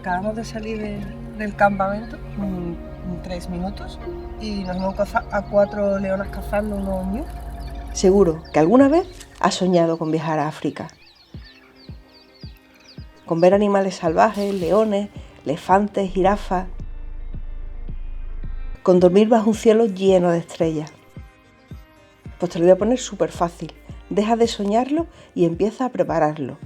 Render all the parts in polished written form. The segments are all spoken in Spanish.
Acabamos de salir del campamento en 3 minutos y nos hemos cazado a 4 leonas cazando unos ñus. Seguro que alguna vez has soñado con viajar a África, con ver animales salvajes, leones, elefantes, jirafas, con dormir bajo un cielo lleno de estrellas. Pues te lo voy a poner súper fácil. Deja de soñarlo y empieza a prepararlo.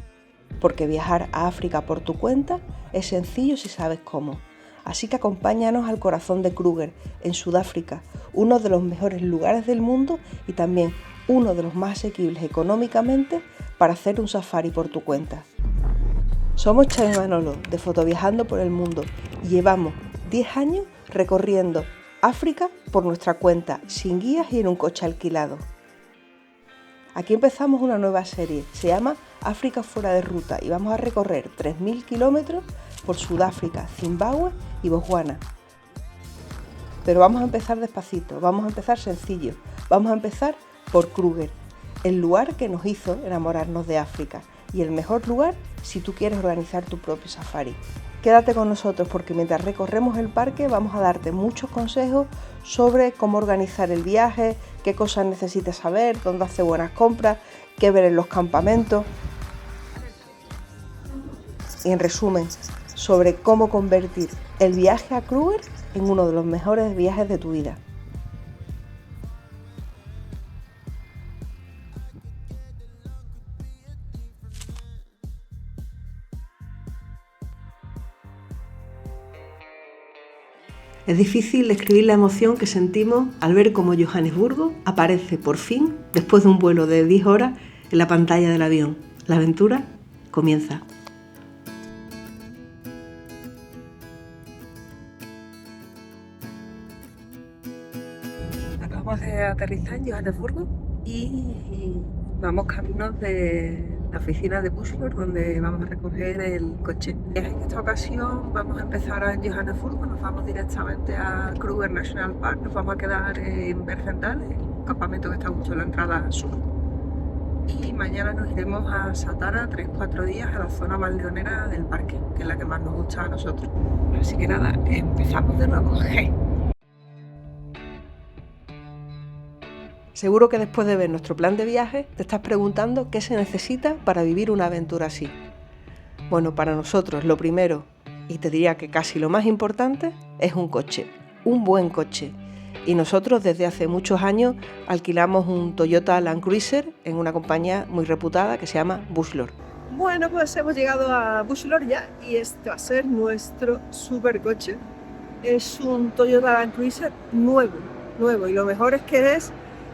Porque viajar a África por tu cuenta es sencillo si sabes cómo. Así que acompáñanos al corazón de Kruger, en Sudáfrica, uno de los mejores lugares del mundo y también uno de los más asequibles económicamente para hacer un safari por tu cuenta. Somos Charo y Manolo, de Fotoviajando por el Mundo, y llevamos 10 años recorriendo África por nuestra cuenta, sin guías y en un coche alquilado. Aquí empezamos una nueva serie, se llama África fuera de ruta y vamos a recorrer 3.000 kilómetros por Sudáfrica, Zimbabue y Botswana. Pero vamos a empezar despacito, vamos a empezar sencillo, vamos a empezar por Kruger, el lugar que nos hizo enamorarnos de África y el mejor lugar si tú quieres organizar tu propio safari. Quédate con nosotros porque mientras recorremos el parque vamos a darte muchos consejos sobre cómo organizar el viaje, qué cosas necesitas saber, dónde hacer buenas compras, qué ver en los campamentos. Y en resumen, sobre cómo convertir el viaje a Kruger en uno de los mejores viajes de tu vida. Es difícil describir la emoción que sentimos al ver cómo Johannesburgo aparece por fin, después de un vuelo de 10 horas, en la pantalla del avión. La aventura comienza. Acabamos de aterrizar en Johannesburgo y vamos camino de la oficina de Bushler, donde vamos a recoger el coche. En esta ocasión vamos a empezar en Johannesburgo, nos vamos directamente a Kruger National Park, nos vamos a quedar en Bergendal, un campamento que está justo en la entrada sur. Y mañana nos iremos a Satara 3-4 días a la zona más leonera del parque, que es la que más nos gusta a nosotros. Así que nada, empezamos de nuevo. Seguro que después de ver nuestro plan de viaje te estás preguntando qué se necesita para vivir una aventura así. Bueno, para nosotros lo primero, y te diría que casi lo más importante, es un coche, un buen coche. Y nosotros desde hace muchos años alquilamos un Toyota Land Cruiser en una compañía muy reputada que se llama Bushlor. Bueno, pues hemos llegado a Bushlor ya y este va a ser nuestro supercoche. Es un Toyota Land Cruiser nuevo y lo mejor es que es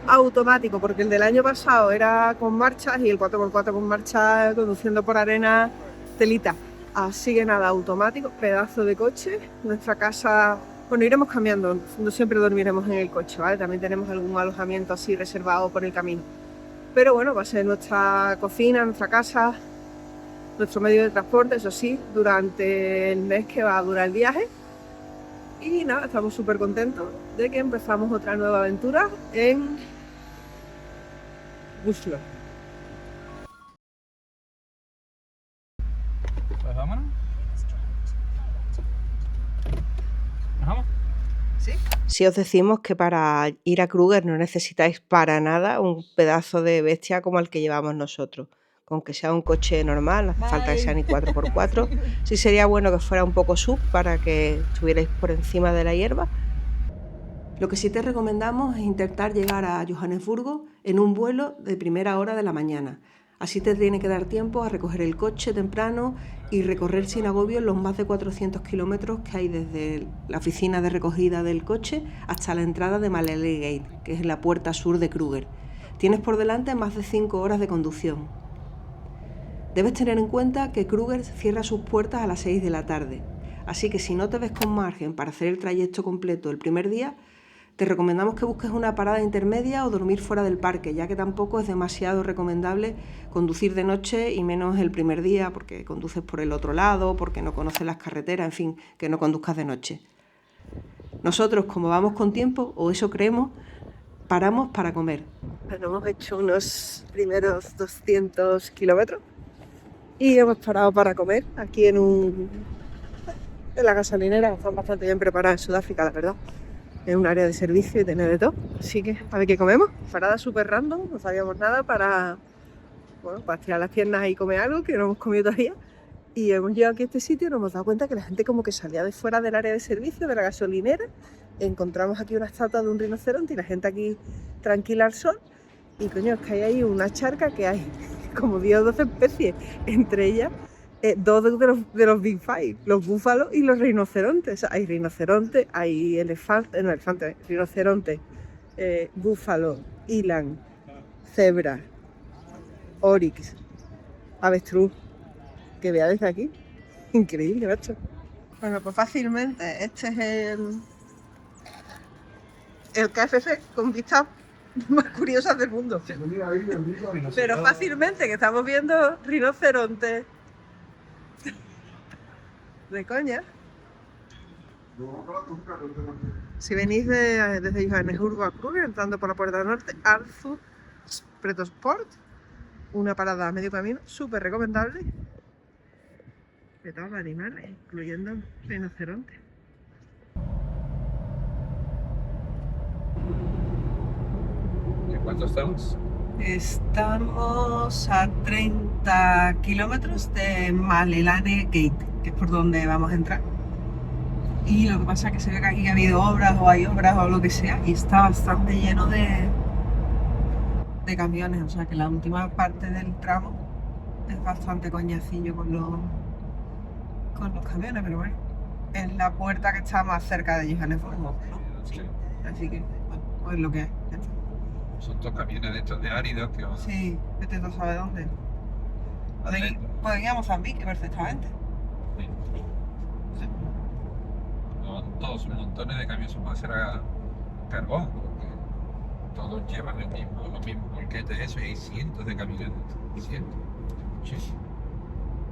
automático, porque el del año pasado era con marchas y el 4x4 con marchas conduciendo por arena, telita. Así que nada, automático, pedazo de coche. Nuestra casa, bueno, iremos cambiando, no siempre dormiremos en el coche, ¿vale? También tenemos algún alojamiento así reservado por el camino. Pero bueno, va a ser nuestra cocina, nuestra casa, nuestro medio de transporte, eso sí, durante el mes que va a durar el viaje. Y nada, estamos súper contentos de que empezamos otra nueva aventura en Bushlor. Pues vámonos. ¿Nos vamos? ¿Sí? Si os decimos que para ir a Kruger no necesitáis para nada un pedazo de bestia como el que llevamos nosotros. Con que sea un coche normal, no hace falta que sea ni 4x4. Sí sería bueno que fuera un poco sub para que estuvierais por encima de la hierba. Lo que sí te recomendamos es intentar llegar a Johannesburgo en un vuelo de primera hora de la mañana. Así te tiene que dar tiempo a recoger el coche temprano y recorrer sin agobio los más de 400 kilómetros que hay desde la oficina de recogida del coche hasta la entrada de Malele Gate, que es la puerta sur de Kruger. Tienes por delante más de 5 horas de conducción. Debes tener en cuenta que Kruger cierra sus puertas a las 6 de la tarde, así que si no te ves con margen para hacer el trayecto completo el primer día, te recomendamos que busques una parada intermedia o dormir fuera del parque, ya que tampoco es demasiado recomendable conducir de noche y menos el primer día, porque conduces por el otro lado, porque no conoces las carreteras, en fin, que no conduzcas de noche. Nosotros, como vamos con tiempo, o eso creemos, paramos para comer. Bueno, hemos hecho unos primeros 200 kilómetros y hemos parado para comer aquí en un En la gasolinera están bastante bien preparadas en Sudáfrica, la verdad. Es un área de servicio y tiene de todo. Así que, a ver qué comemos. Parada súper random, no sabíamos nada para estirar las piernas y comer algo que no hemos comido todavía. Y hemos llegado aquí a este sitio y nos hemos dado cuenta que la gente como que salía de fuera del área de servicio, de la gasolinera. Encontramos aquí una estatua de un rinoceronte y la gente aquí tranquila al sol. Y coño, es que hay ahí una charca que hay como 10 o 12 especies, entre ellas dos de los Big Five, los búfalos y los rinocerontes. O sea, hay rinoceronte, hay rinoceronte, búfalo, eland, cebra, oryx, avestruz, que vea desde aquí. Increíble, macho. Bueno, pues fácilmente este es el KFC con vistas más curiosas del mundo. Pero fácilmente, que estamos viendo rinocerontes. De coña. Si venís desde Johannesburgo a Kruger, entrando por la puerta norte, Arthur Sport, una parada a medio camino, súper recomendable. De todos los animales, incluyendo rinocerontes. ¿En cuánto estamos? Estamos a 30 kilómetros de Malelane Gate, que es por donde vamos a entrar. Y lo que pasa es que se ve que aquí ha habido obras o hay obras o lo que sea y está bastante lleno de camiones, o sea que la última parte del tramo es bastante coñacillo con los camiones, pero bueno, es la puerta que está más cerca de Johannesburgo, ¿no? Sí. Así que, bueno, pues lo que es. Son dos camiones de estos de áridos que van. Sí, vete no sabe dónde. Pueden ir a Mozambique perfectamente. Sí. Todos montones de camiones van a ser a carbón, porque todos llevan los mismos volquetes, eso, y hay cientos de camiones, cientos. Sí.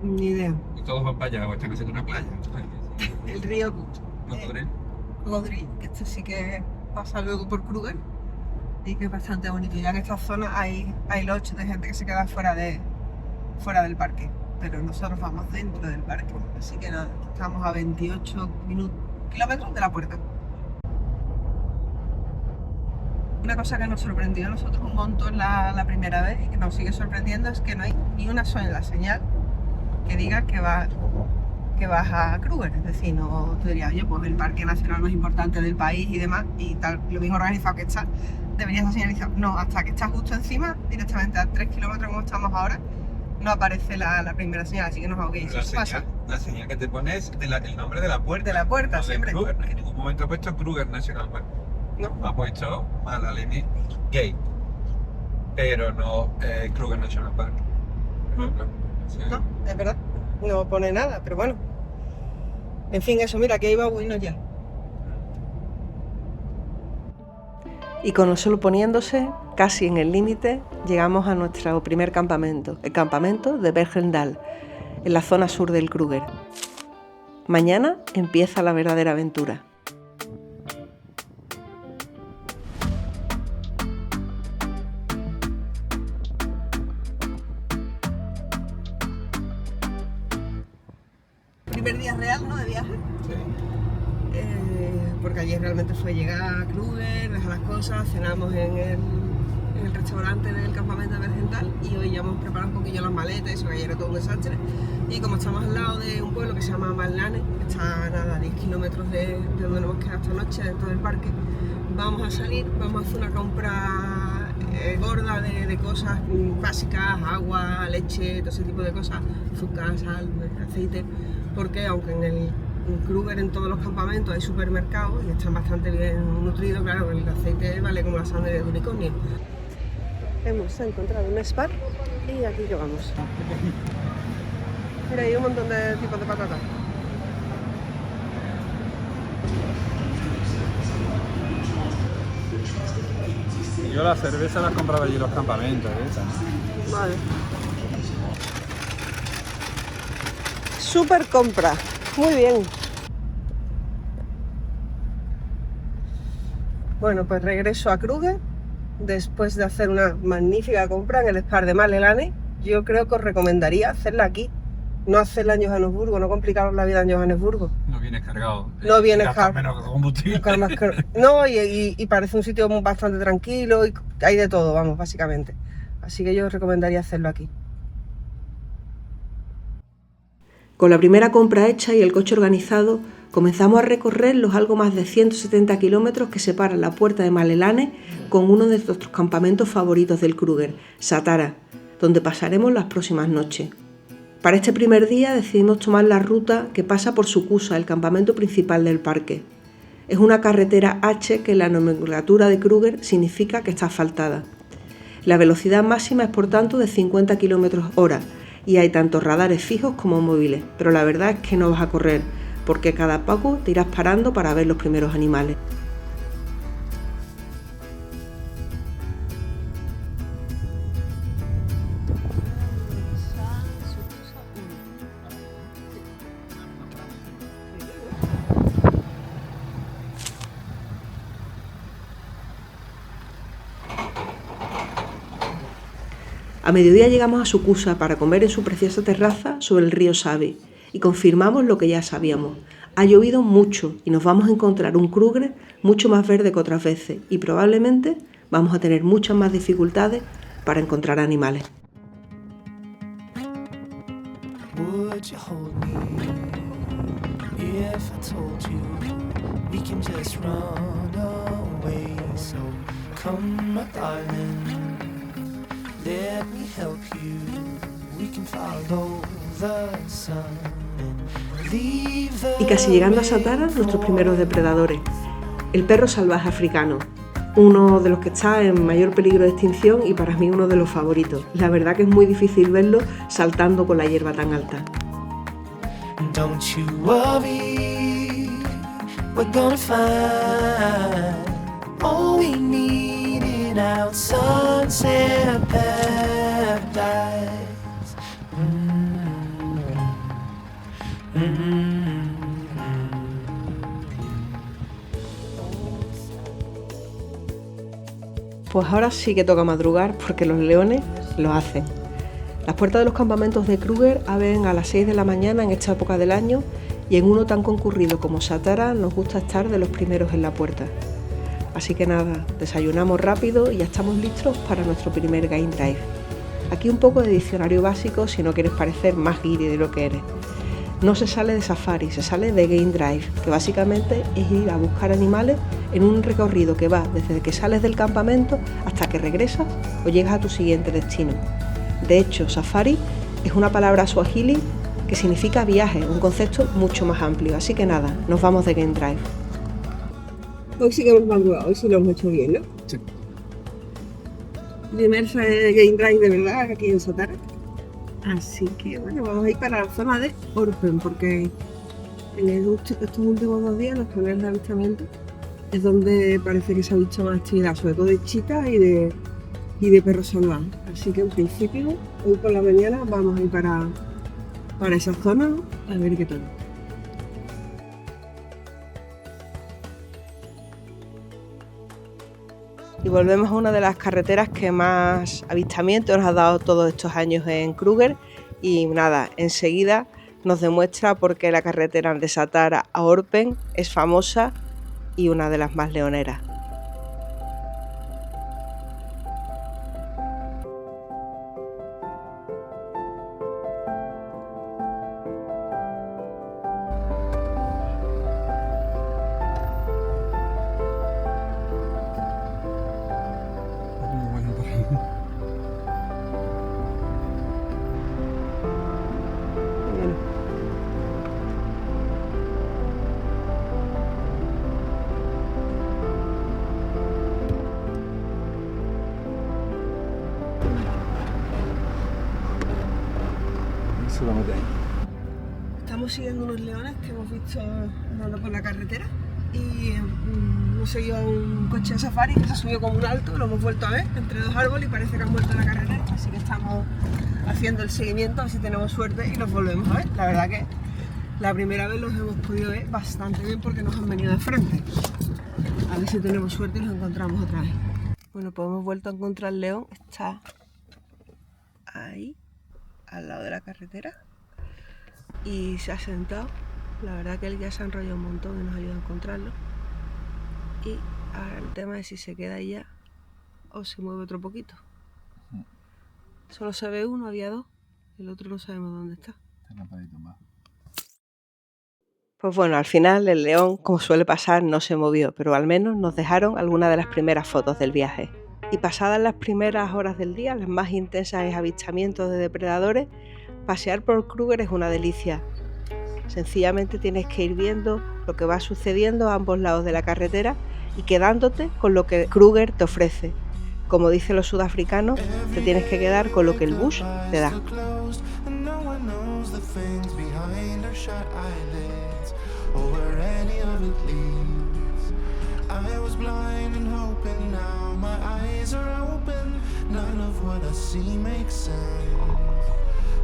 Ni idea. Y todos van para allá, o están haciendo una playa. El río Cocodril. que este sí que pasa luego por Kruger y que es bastante bonito. Ya en esta zona hay loches de gente que se queda fuera del parque, pero nosotros vamos dentro del parque, así que nada, estamos a 28 kilómetros de la puerta. Una cosa que nos sorprendió a nosotros un montón la primera vez y que nos sigue sorprendiendo es que no hay ni una sola señal que diga que vas a Kruger. Es decir, no te diría, oye, pues el parque nacional más importante del país y demás, y tal, lo bien organizado que está, deberías estar señalizado. No, hasta que estás justo encima, directamente a 3 kilómetros como estamos ahora, no aparece la primera señal, así que no os La señal que te pones es el nombre de la puerta. De la puerta, no siempre. Kruger, en ningún momento ha puesto Kruger National Park. No. Ha puesto Malelane Gate, pero no Kruger National Park. No, es verdad, no pone nada, pero bueno. En fin, eso, mira, que iba bueno ya. Y con solo poniéndose casi en el límite, llegamos a nuestro primer campamento, el campamento de Bergendal, en la zona sur del Kruger. Mañana empieza la verdadera aventura. Primer día real, ¿no?, de viaje. Sí. Porque ayer realmente fue llegar a Kruger, dejar las cosas, cenamos en el restaurante del campamento de Bergendal y hoy ya hemos preparado un poquillo las maletas, eso que ayer era todo un desastre. Y como estamos al lado de un pueblo que se llama Malelane, que está nada, a 10 kilómetros de donde nos hemos quedado esta noche, dentro del parque, vamos a salir, vamos a hacer una compra gorda de cosas básicas, agua, leche, todo ese tipo de cosas, azúcar, sal, aceite, porque aunque en Kruger en todos los campamentos hay supermercados y están bastante bien nutridos, claro, el aceite vale como la sangre de unicornio. Hemos encontrado un Spar y aquí que vamos. Mira, hay un montón de tipos de patatas. Yo la cerveza la compraba allí en los campamentos, Vale. Super compra. Muy bien. Bueno, pues regreso a Kruger después de hacer una magnífica compra en el Spar de Malelane. Yo creo que os recomendaría hacerla aquí, no hacerla en Johannesburgo, no complicaros la vida en Johannesburgo. No vienes cargado. No vienes Gastas cargado. menos combustible. No, y parece un sitio bastante tranquilo y hay de todo, vamos, básicamente. Así que yo os recomendaría hacerlo aquí. Con la primera compra hecha y el coche organizado, comenzamos a recorrer los algo más de 170 kilómetros que separan la puerta de Malelane con uno de nuestros campamentos favoritos del Kruger, Satara, donde pasaremos las próximas noches. Para este primer día decidimos tomar la ruta que pasa por Sukusa, el campamento principal del parque. Es una carretera H que en la nomenclatura de Kruger significa que está asfaltada. La velocidad máxima es por tanto de 50 km/h y hay tanto radares fijos como móviles, pero la verdad es que no vas a correr, porque cada poco te irás parando para ver los primeros animales. A mediodía llegamos a Sukusa para comer en su preciosa terraza sobre el río Savi y confirmamos lo que ya sabíamos. Ha llovido mucho y nos vamos a encontrar un Kruger mucho más verde que otras veces y probablemente vamos a tener muchas más dificultades para encontrar animales. Y casi llegando a Satara, nuestros primeros depredadores, el perro salvaje africano, uno de los que está en mayor peligro de extinción y para mí uno de los favoritos. La verdad que es muy difícil verlo saltando con la hierba tan alta. Don't you worry, we're gonna find all we need in our sunset paradise. Pues ahora sí que toca madrugar porque los leones lo hacen. Las puertas de los campamentos de Kruger abren a las 6 de la mañana en esta época del año y en uno tan concurrido como Satara nos gusta estar de los primeros en la puerta. Así que nada, desayunamos rápido y ya estamos listos para nuestro primer game drive. Aquí un poco de diccionario básico si no quieres parecer más guiri de lo que eres. No se sale de safari, se sale de game drive, que básicamente es ir a buscar animales en un recorrido que va desde que sales del campamento hasta que regresas o llegas a tu siguiente destino. De hecho, safari es una palabra suajili que significa viaje, un concepto mucho más amplio. Así que nada, nos vamos de game drive. Hoy sí que hemos madrugado, hoy sí lo hemos hecho bien, ¿no? Sí. Primer game drive de verdad aquí en Satara. Así que bueno, vamos a ir para la zona de Orpen porque en estos últimos 2 días, los primeros de avistamiento, es donde parece que se ha visto más actividad, sobre todo de chitas y de perros salvajes. Así que en principio, hoy por la mañana vamos a ir para esa zona a ver qué tal. Y volvemos a una de las carreteras que más avistamientos nos ha dado todos estos años en Kruger y nada, enseguida nos demuestra por qué la carretera de Satara a Orpen es famosa y una de las más leoneras. Estamos siguiendo unos leones que hemos visto andando por la carretera y hemos seguido a un coche de safari que se ha subido como un alto, lo hemos vuelto a ver entre 2 árboles y parece que han vuelto a la carretera, así que estamos haciendo el seguimiento a ver si tenemos suerte y los volvemos a ver. La verdad que la primera vez los hemos podido ver bastante bien porque nos han venido de frente. A ver si tenemos suerte y los encontramos otra vez. Bueno, pues hemos vuelto a encontrar el león, está ahí, al lado de la carretera. y se ha sentado. La verdad que él ya se ha enrollado un montón y nos ayuda a encontrarlo. Y ahora el tema es si se queda ahí ya o se mueve otro poquito. Solo se ve uno, había dos, el otro no sabemos dónde está. Pues bueno, al final el león, como suele pasar, no se movió, pero al menos nos dejaron algunas de las primeras fotos del viaje. Y pasadas las primeras horas del día, las más intensas avistamientos de depredadores, pasear por Kruger es una delicia. Sencillamente tienes que ir viendo lo que va sucediendo a ambos lados de la carretera y quedándote con lo que Kruger te ofrece. Como dicen los sudafricanos, te tienes que quedar con lo que el bush te da.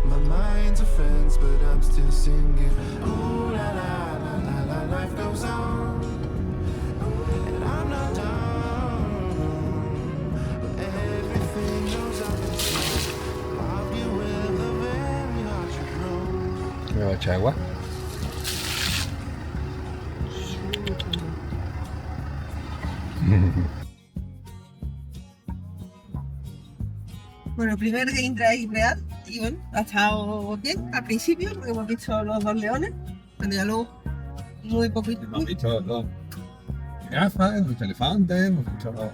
My mind's a fence, but I'm still singing. Ooh la la la la la, life goes on, and I'm not done. But everything goes up and down. Love you with a very heart you grow. ¿Me va a echar agua? Bueno, el primer game drive real, y bueno, ha estado bien al principio, porque hemos visto los dos leones, pero ya luego muy poquito. Hemos visto dos jirafas, hemos visto elefantes, hemos visto los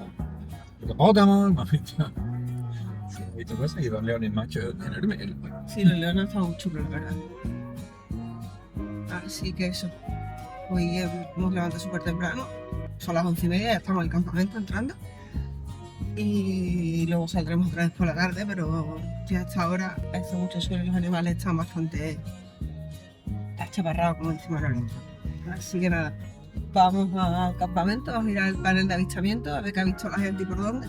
hipopótamos, hemos visto cosas y dos leones machos enormes. Sí, los leones han estado muy chulos, la verdad. Así que eso, hoy hemos levantado súper temprano, son las 11:30, ya estamos en el campamento entrando. Y luego saldremos otra vez por la tarde, pero ya hasta ahora hace mucho sol y los animales están bastante achaparrados como encima de la luz. Así que nada, vamos al campamento, vamos a ir al panel de avistamiento a ver qué ha visto la gente y por dónde.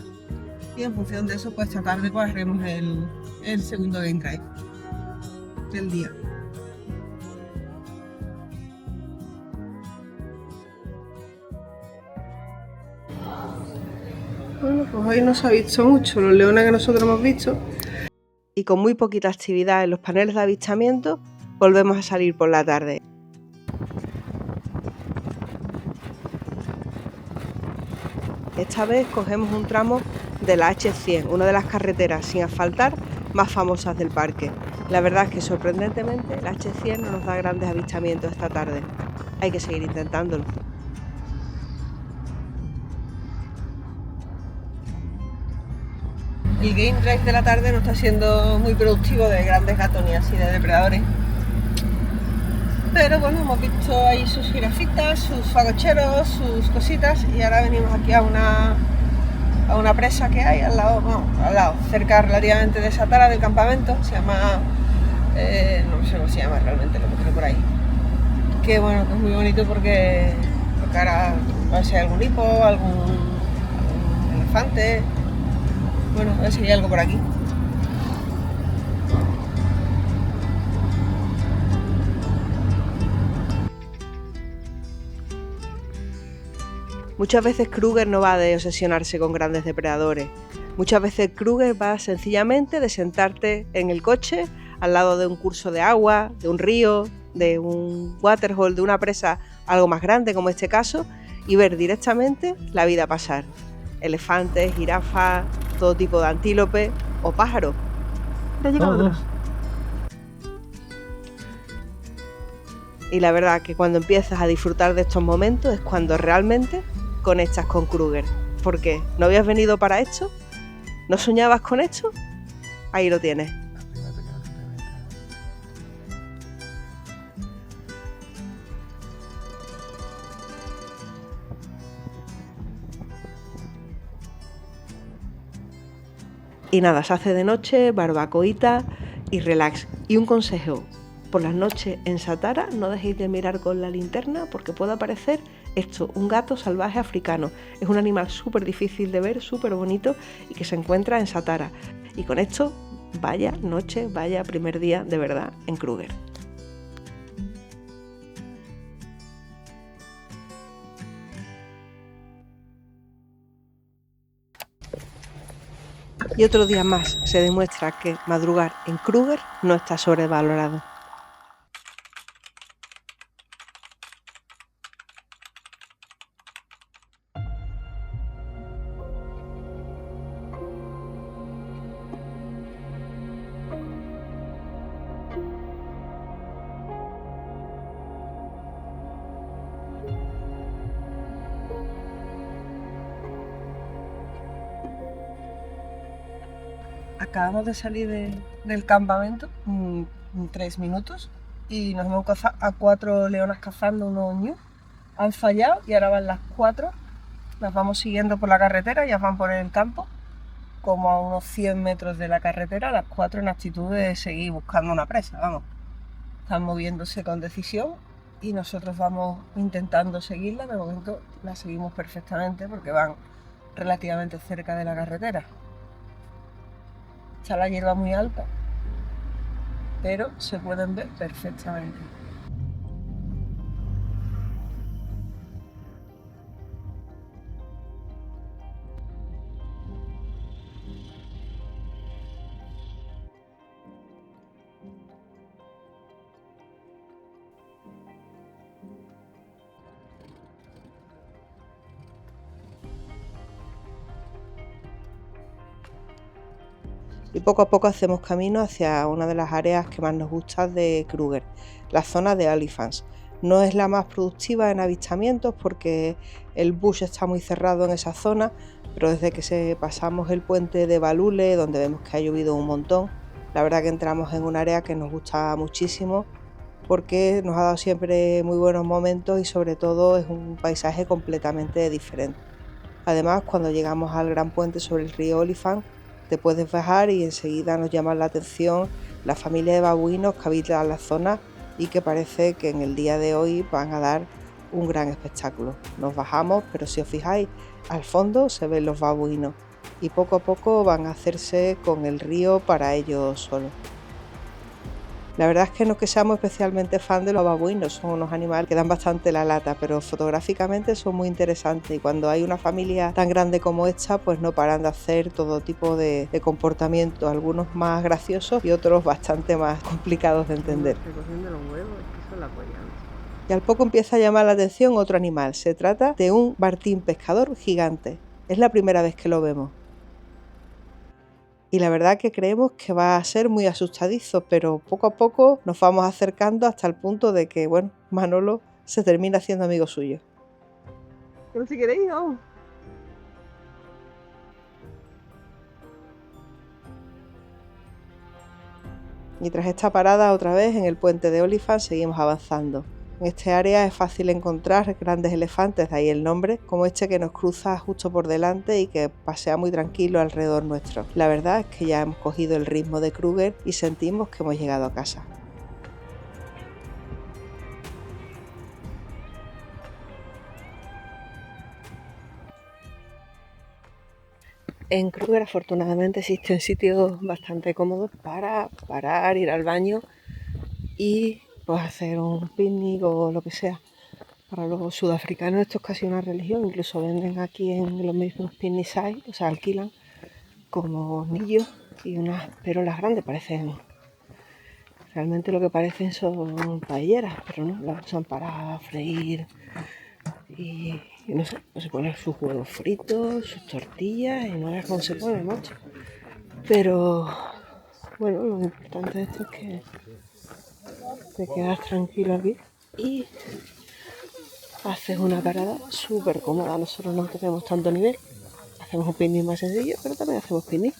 Y en función de eso, pues esta tarde pues haremos el segundo game drive del día. Bueno, pues hoy no se ha visto mucho, los leones que nosotros hemos visto. Y con muy poquita actividad en los paneles de avistamiento, volvemos a salir por la tarde. Esta vez cogemos un tramo de la H100, una de las carreteras sin asfaltar más famosas del parque. La verdad es que sorprendentemente la H100 no nos da grandes avistamientos esta tarde. Hay que seguir intentándolo. El game drive de la tarde no está siendo muy productivo de grandes gatos ni así de depredadores. Pero bueno, hemos visto ahí sus jirafitas, sus fagocheros, sus cositas y ahora venimos aquí a una presa que hay al lado, cerca relativamente de Satara del campamento. Se llama, no sé cómo se llama realmente, lo que tiene por ahí. Que bueno, que es muy bonito porque ahora a ver si hay algún hipo, algún elefante. Bueno, a ver si hay algo por aquí. Muchas veces Kruger no va de obsesionarse con grandes depredadores. Muchas veces Kruger va sencillamente de sentarte en el coche al lado de un curso de agua, de un río, de un waterhole, de una presa algo más grande como este caso y ver directamente la vida pasar. Elefantes, jirafas, todo tipo de antílope o pájaros. ¿Te ha llegado atrás? Y la verdad que cuando empiezas a disfrutar de estos momentos es cuando realmente conectas con Kruger. ¿Por qué? ¿No habías venido para esto? ¿No soñabas con esto? Ahí lo tienes. Y nada, se hace de noche, barbacoita y relax. Y un consejo, por las noches en Satara no dejéis de mirar con la linterna porque puede aparecer esto, un gato salvaje africano. Es un animal súper difícil de ver, súper bonito y que se encuentra en Satara. Y con esto, vaya noche, vaya primer día de verdad en Kruger. Y otro día más se demuestra que madrugar en Kruger no está sobrevalorado. Acabamos de salir del campamento, 3 minutos, y nos hemos cazado a 4 leonas cazando unos ñu. Han fallado y ahora van las 4. Las vamos siguiendo por la carretera, ya van por el campo, como a unos 100 metros de la carretera, las 4 en actitud de seguir buscando una presa, vamos. Están moviéndose con decisión y nosotros vamos intentando seguirla. De momento la seguimos perfectamente porque van relativamente cerca de la carretera. Está la hierba muy alta, pero se pueden ver perfectamente. Y poco a poco hacemos camino hacia una de las áreas que más nos gusta de Kruger, la zona de Olifants. No es la más productiva en avistamientos porque el bush está muy cerrado en esa zona, pero desde que pasamos el puente de Balule, donde vemos que ha llovido un montón, la verdad que entramos en un área que nos gusta muchísimo porque nos ha dado siempre muy buenos momentos y sobre todo es un paisaje completamente diferente. Además, cuando llegamos al gran puente sobre el río Olifant, te puedes bajar y enseguida nos llama la atención la familia de babuinos que habitan la zona y que parece que en el día de hoy van a dar un gran espectáculo. Nos bajamos, pero si os fijáis, al fondo se ven los babuinos y poco a poco van a hacerse con el río para ellos solos. La verdad es que no es que seamos especialmente fan de los babuinos, son unos animales que dan bastante la lata, pero fotográficamente son muy interesantes y cuando hay una familia tan grande como esta, pues no paran de hacer todo tipo de comportamientos, algunos más graciosos y otros bastante más complicados de entender. Recogiendo los huevos, que son la polla. Y al poco empieza a llamar la atención otro animal, se trata de un martín pescador gigante, es la primera vez que lo vemos. Y la verdad que creemos que va a ser muy asustadizo, pero poco a poco nos vamos acercando hasta el punto de que, bueno, Manolo se termina haciendo amigo suyo. ¿Pero si queréis, no? Y tras esta parada otra vez en el puente de Olifants seguimos avanzando. En este área es fácil encontrar grandes elefantes, de ahí el nombre, como este que nos cruza justo por delante y que pasea muy tranquilo alrededor nuestro. La verdad es que ya hemos cogido el ritmo de Kruger y sentimos que hemos llegado a casa. En Kruger afortunadamente existen sitios bastante cómodos para parar, ir al baño y pues hacer un picnic o lo que sea. Para los sudafricanos esto es casi una religión, incluso venden aquí en los mismos picnic sites, o sea, alquilan como hornillos y unas perolas grandes, realmente lo que parecen son paelleras, pero no, las usan para freír y no sé, se ponen sus huevos fritos, sus tortillas y no veas cómo se pone, macho. Pero bueno, lo importante de esto es que te quedas tranquilo aquí y haces una parada súper cómoda. Nosotros no tenemos tanto nivel, hacemos un picnic más sencillo, pero también hacemos picnic.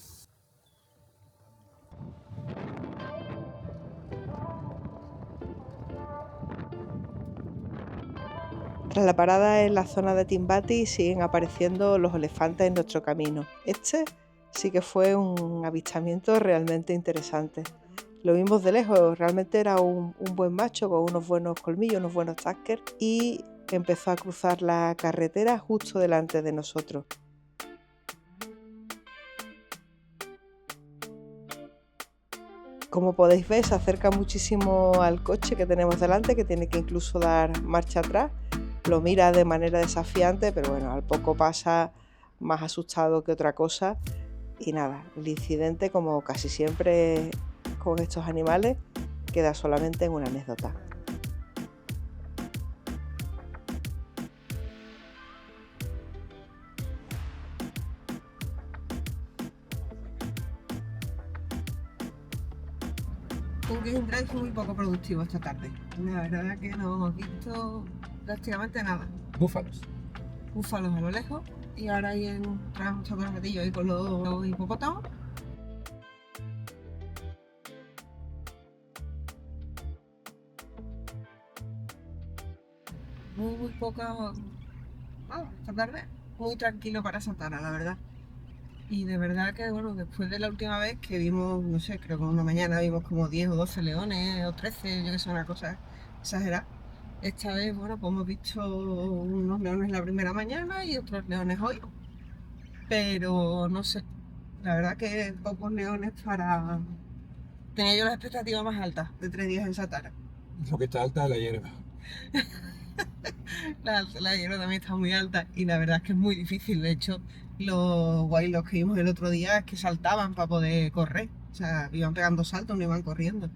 Tras la parada en la zona de Timbati siguen apareciendo los elefantes en nuestro camino. Este sí que fue un avistamiento realmente interesante. Lo vimos de lejos, realmente era un buen macho con unos buenos colmillos, unos buenos tuskers y empezó a cruzar la carretera justo delante de nosotros. Como podéis ver, se acerca muchísimo al coche que tenemos delante, que tiene que incluso dar marcha atrás. Lo mira de manera desafiante, pero bueno, al poco pasa más asustado que otra cosa. Y nada, el incidente, como casi siempre con estos animales, queda solamente en una anécdota. Un game drive muy poco productivo esta tarde. La verdad que no hemos visto prácticamente nada. Búfalos. Búfalos a lo lejos y ahora hay un ratillo ahí con los hipopótamos. muy poca, esta tarde, muy tranquilo para Satara, la verdad. Y de verdad que, bueno, después de la última vez que vimos, no sé, creo que una mañana vimos como 10 o 12 leones o 13, yo que sé, una cosa exagerada. Esta vez, bueno, pues hemos visto unos leones la primera mañana y otros leones hoy. Pero no sé, la verdad que pocos leones para... Tenía yo las expectativas más altas de 3 días en Satara. Lo que está alta es la hierba. La hierba también está muy alta y la verdad es que es muy difícil. De hecho, los guaylos que vimos el otro día es que saltaban para poder correr. O sea, iban pegando saltos, no iban corriendo. De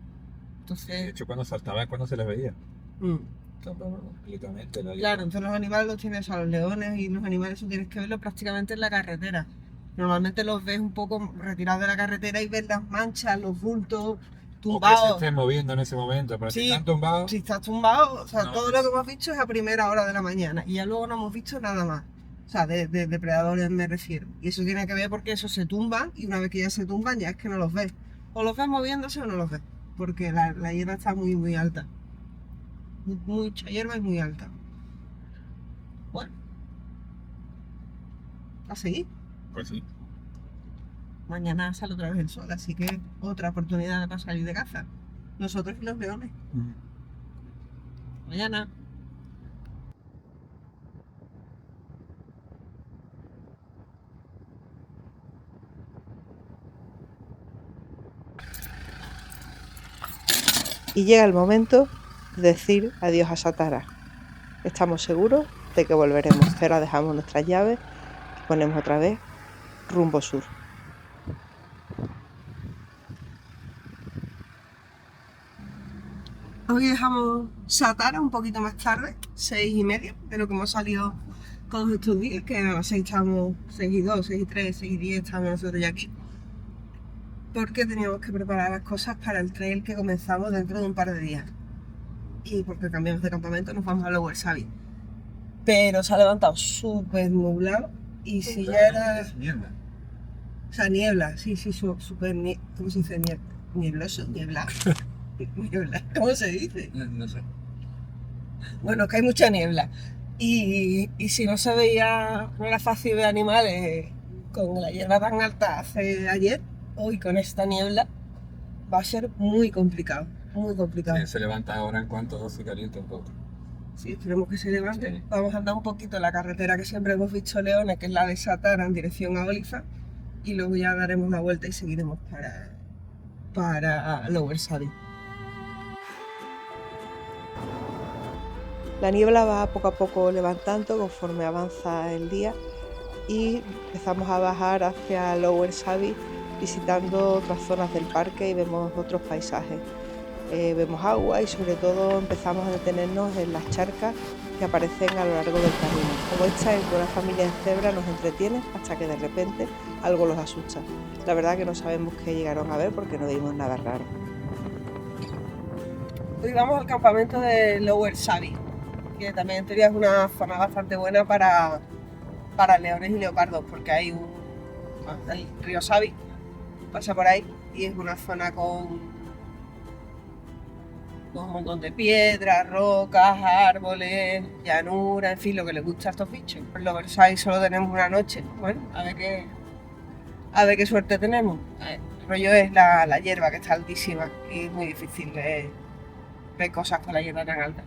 Entonces, hecho, cuando saltaba es cuando se les veía. mm, Completamente la hierba. claro, entonces los animales los tienes a los leones y los animales eso tienes que verlos prácticamente en la carretera. Normalmente los ves un poco retirados de la carretera y ves las manchas, los bultos, O que se tumbados. estén moviendo en ese momento, pero si Sí, están tumbados, si estás tumbado, o sea, No, todo lo que hemos visto es a primera hora de la mañana y ya luego no hemos visto nada más. O sea, de depredadores me refiero. Y eso tiene que ver porque eso se tumban y una vez que ya se tumban ya es que no los ves. O los ves moviéndose o no los ves. Porque la hierba está muy alta. Mucha hierba y muy alta. Bueno, a seguir. pues sí. Mañana sale otra vez el sol, así que otra oportunidad para salir de caza. Nosotros y los leones. Mañana. Y llega el momento de decir adiós a Satara. Estamos seguros de que volveremos. Ahora dejamos nuestras llaves y ponemos otra vez rumbo sur. Hoy dejamos Satara un poquito más tarde, 6:30, de lo que hemos salido todos estos días, que a las 6 estábamos, 6:02, 6:03, 6:10 estábamos nosotros ya aquí. Porque teníamos que preparar las cosas para el trail que comenzamos dentro de un par de días. Y porque cambiamos de campamento, nos vamos a Lower Sabi. Pero se ha levantado súper nublado y si ya era... Es mierda. O sea, niebla, sí, súper... ¿Cómo se dice? Niebloso, niebla. Niebla, ¿cómo se dice? No sé. Bueno, que hay mucha niebla. Y si no se veía, no era fácil ver animales con la hierba tan alta hace ayer, hoy con esta niebla va a ser muy complicado, muy complicado. Se levanta ahora en cuanto se calienta un poco. Sí, esperemos que se levante. Sí. Vamos a andar un poquito en la carretera que siempre hemos visto leones, que es la de Satara en dirección a Olifa, y luego ya daremos la vuelta y seguiremos para Lower Sabi. La niebla va poco a poco levantando conforme avanza el día y empezamos a bajar hacia Lower Sabi visitando otras zonas del parque y vemos otros paisajes. Vemos agua y sobre todo empezamos a detenernos en las charcas que aparecen a lo largo del camino. Como esta en que una familia de cebras nos entretiene hasta que de repente algo los asusta. La verdad que no sabemos qué llegaron a ver porque no vimos nada raro. Hoy vamos al campamento de Lower Sabi, que también en teoría es una zona bastante buena para leones y leopardos, porque hay el río Sabi, pasa por ahí, y es una zona con un montón de piedras, rocas, árboles, llanura, en fin, lo que les gusta a estos bichos. En Lower Sabi solo tenemos una noche, bueno, a ver qué suerte tenemos. El rollo es la hierba, que está altísima, y es muy difícil ver cosas con la hierba tan alta.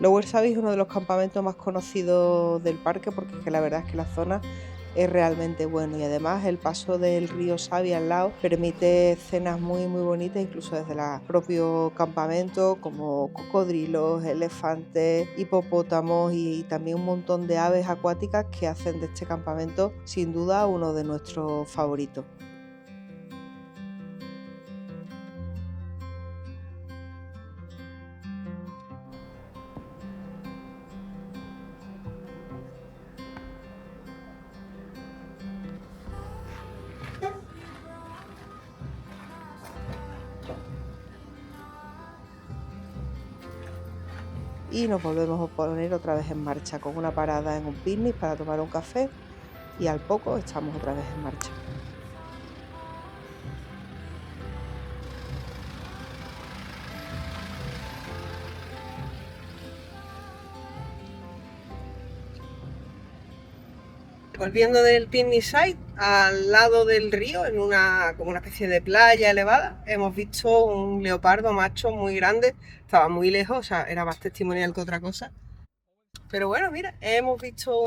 Lower Sabi es uno de los campamentos más conocidos del parque porque es que la verdad es que la zona es realmente bueno y además el paso del río Sabi al lado permite escenas muy bonitas incluso desde el propio campamento como cocodrilos, elefantes, hipopótamos y también un montón de aves acuáticas que hacen de este campamento sin duda uno de nuestros favoritos. y nos volvemos a poner otra vez en marcha con una parada en un picnic para tomar un café y al poco estamos otra vez en marcha. Volviendo del picnic site, al lado del río, en como una especie de playa elevada, hemos visto un leopardo macho muy grande. Estaba muy lejos, o sea, era más testimonial que otra cosa. Pero bueno, mira, hemos visto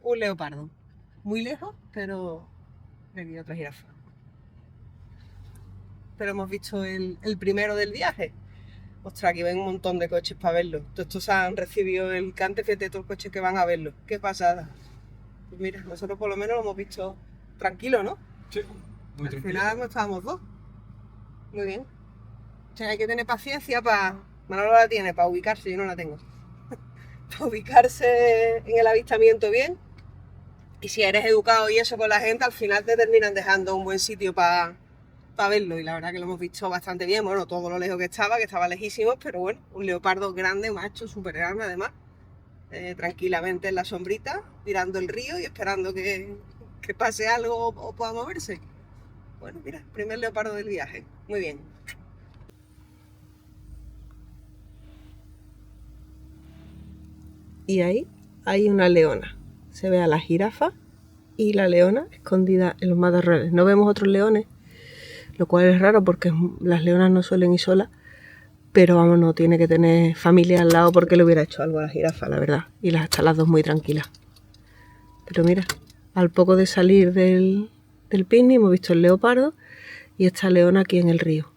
un leopardo. Muy lejos, pero venía otra jirafa. Pero hemos visto el primero del viaje. Ostras, aquí ven un montón de coches para verlo. Todos estos han recibido el cante, fíjate, todos los coches que van a verlo. ¡Qué pasada! Pues mira, nosotros por lo menos lo hemos visto tranquilo, ¿no? Sí, muy tranquilo. Al final no estábamos dos. Muy bien. O sea, hay que tener paciencia para... Manolo la tiene, para ubicarse, yo no la tengo. Para ubicarse en el avistamiento bien. Y si eres educado y eso con la gente, al final te terminan dejando un buen sitio para verlo. Y la verdad que lo hemos visto bastante bien. Bueno, todo lo lejos que estaba lejísimo, pero bueno, un leopardo grande, macho, súper grande además. Tranquilamente en la sombrita, mirando el río y esperando que pase algo o pueda moverse. Bueno, mira, primer leopardo del viaje. Muy bien. Y ahí hay una leona. Se ve a la jirafa y la leona escondida en los matorrales. No vemos otros leones, lo cual es raro porque las leonas no suelen ir solas. Pero vamos, no tiene que tener familia al lado porque le hubiera hecho algo a la jirafa, la verdad. Y están las dos muy tranquilas. Pero mira, al poco de salir del picnic hemos visto el leopardo y esta leona aquí en el río.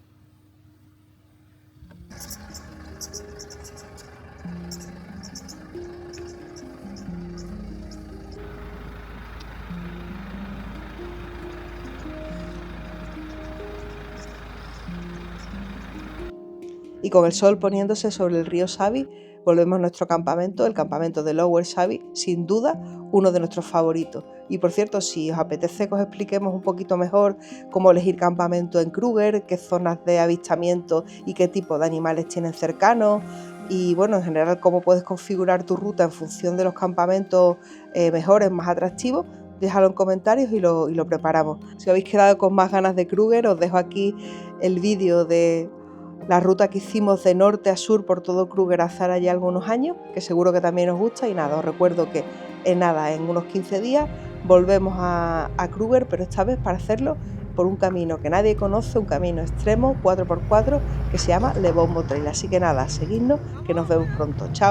Y con el sol poniéndose sobre el río Savi, volvemos a nuestro campamento, el campamento de Lower Savi, sin duda uno de nuestros favoritos. Y por cierto, si os apetece que os expliquemos un poquito mejor cómo elegir campamento en Kruger, qué zonas de avistamiento y qué tipo de animales tienen cercanos, y bueno, en general cómo puedes configurar tu ruta en función de los campamentos mejores, más atractivos, déjalo en comentarios y lo preparamos. Si habéis quedado con más ganas de Kruger, os dejo aquí el vídeo de la ruta que hicimos de norte a sur por todo Kruger Azara ya algunos años, que seguro que también os gusta. Y nada, os recuerdo que en unos 15 días volvemos a Kruger, pero esta vez para hacerlo por un camino que nadie conoce, un camino extremo 4x4 que se llama Le Bombo Trail. Así que nada, seguidnos, que nos vemos pronto. Chao.